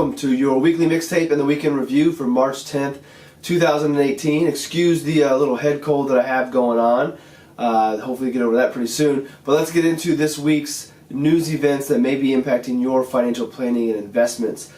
welcome to your weekly mixtape and the weekend review for March 10th, 2018. Excuse the little head cold that I have going on. Hopefully get over that pretty soon. But let's get into this week's news events that may be impacting your financial planning and investments.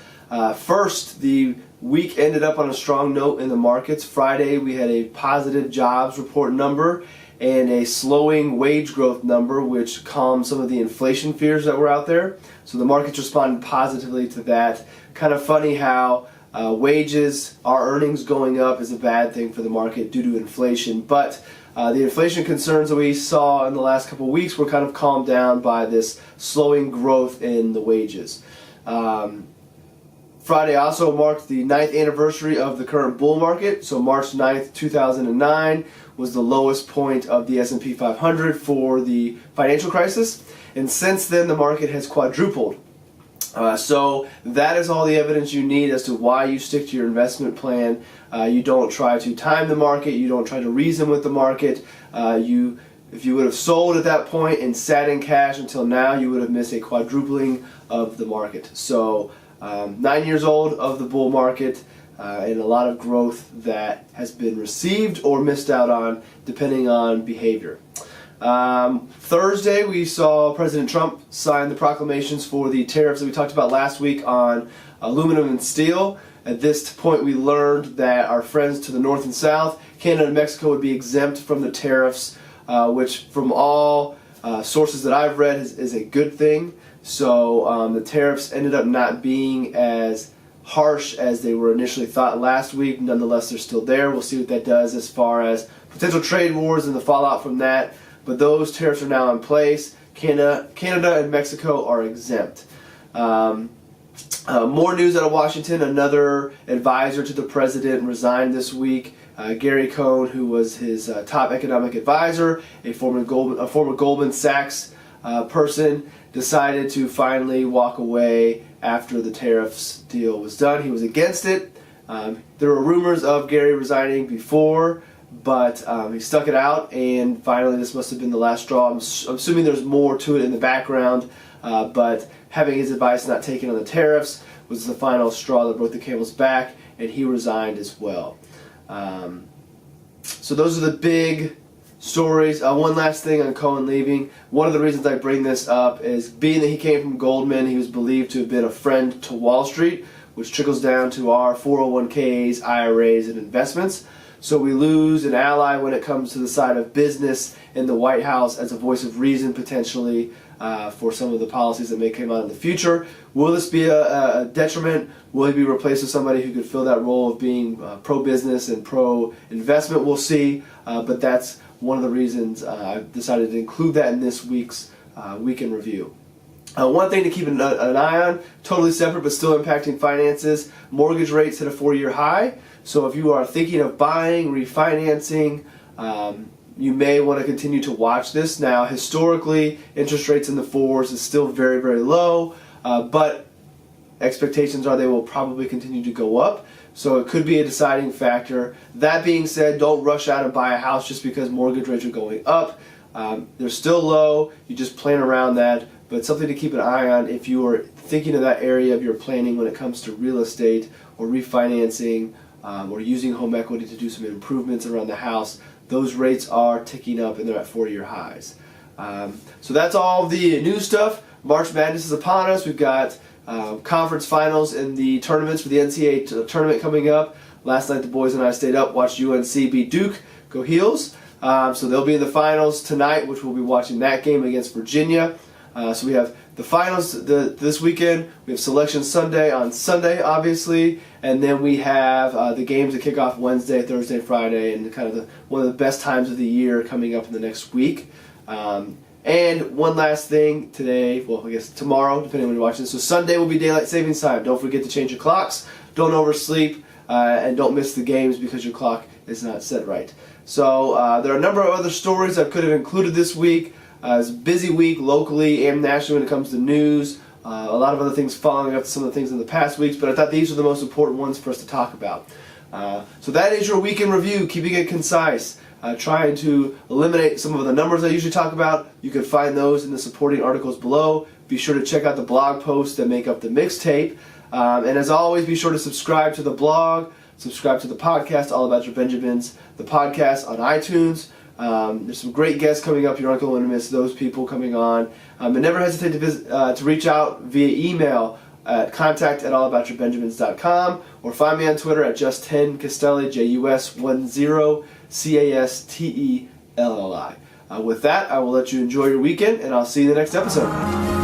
First, the week ended up on a strong note in the markets. Friday, we had a positive jobs report number and a slowing wage growth number, which calmed some of the inflation fears that were out there. So the markets responded positively to that. Kind of funny how wages, our earnings going up is a bad thing for the market due to inflation. But the inflation concerns that we saw in the last couple of weeks were kind of calmed down by this slowing growth in the wages. Friday also marked the 9th anniversary of the current bull market. So March 9th, 2009 was the lowest point of the S&P 500 for the financial crisis. And since then, the market has quadrupled. So that is all the evidence you need as to why you stick to your investment plan. You don't try to time the market. You don't try to reason with the market. If you would have sold at that point and sat in cash until now, you would have missed a quadrupling of the market. So 9 years old of the bull market and a lot of growth that has been received or missed out on depending on behavior. Thursday, we saw President Trump sign the proclamations for the tariffs that we talked about last week on aluminum and steel. At this point, we learned that our friends to the north and south, Canada and Mexico, would be exempt from the tariffs, which from all sources that I've read is a good thing. So the tariffs ended up not being as harsh as they were initially thought last week. Nonetheless, they're still there. We'll see what that does as far as potential trade wars and the fallout from that. But those tariffs are now in place. Canada and Mexico are exempt. More news out of Washington. Another advisor to the president resigned this week. Gary Cohn, who was his top economic advisor, a former Goldman Sachs person, decided to finally walk away after the tariffs deal was done. He was against it. There were rumors of Gary resigning before, but he stuck it out, and finally this must have been the last straw. I'm assuming there's more to it in the background, but having his advice not taken on the tariffs was the final straw that broke the camel's back, and he resigned as well. So those are the big stories. One last thing on Cohen leaving. One of the reasons I bring this up is being that he came from Goldman, he was believed to have been a friend to Wall Street, which trickles down to our 401ks, IRAs, and investments. So we lose an ally when it comes to the side of business in the White House as a voice of reason potentially for some of the policies that may come out in the future. Will this be a detriment? Will he be replaced with somebody who could fill that role of being pro-business and pro-investment? We'll see, but that's one of the reasons I've decided to include that in this week's weekend review. One thing to keep an eye on, totally separate but still impacting finances, mortgage rates hit a 4-year high. So if you are thinking of buying, refinancing, you may want to continue to watch this. Now, historically, interest rates in the 4s is still very, very low, but expectations are they will probably continue to go up. So it could be a deciding factor. That being said, don't rush out and buy a house just because mortgage rates are going up. They're still low. You just plan around that. But something to keep an eye on if you are thinking of that area of your planning when it comes to real estate or refinancing or using home equity to do some improvements around the house. Those rates are ticking up and they're at 4-year highs. So that's all the new stuff. March Madness is upon us. We've got conference finals in the tournaments for the NCAA tournament coming up. Last night the boys and I stayed up, watched UNC beat Duke. Go Heels. So they'll be in the finals tonight, which we'll be watching that game against Virginia. So we have the finals this weekend. We have Selection Sunday on Sunday, obviously, and then we have the games that kick off Wednesday, Thursday, Friday, and kind of one of the best times of the year coming up in the next week. And one last thing today, well, I guess tomorrow, depending on when you're watching this. So Sunday will be daylight savings time. Don't forget to change your clocks. Don't oversleep, and don't miss the games because your clock is not set right. So there are a number of other stories I could have included this week. It's a busy week locally and nationally when it comes to news. A lot of other things following up to some of the things in the past weeks, but I thought these were the most important ones for us to talk about. So that is your weekend review, keeping it concise, trying to eliminate some of the numbers I usually talk about. You can find those in the supporting articles below. Be sure to check out the blog posts that make up the mixtape. And as always, be sure to subscribe to the blog, subscribe to the podcast, All About Your Benjamins, the podcast on iTunes. There's some great guests coming up. You aren't going to miss those people coming on. And never hesitate to reach out via email at contact@allaboutyourbenjamins.com, or find me on Twitter at just10castelli, JUS10CASTELLI. With that, I will let you enjoy your weekend, and I'll see you in the next episode.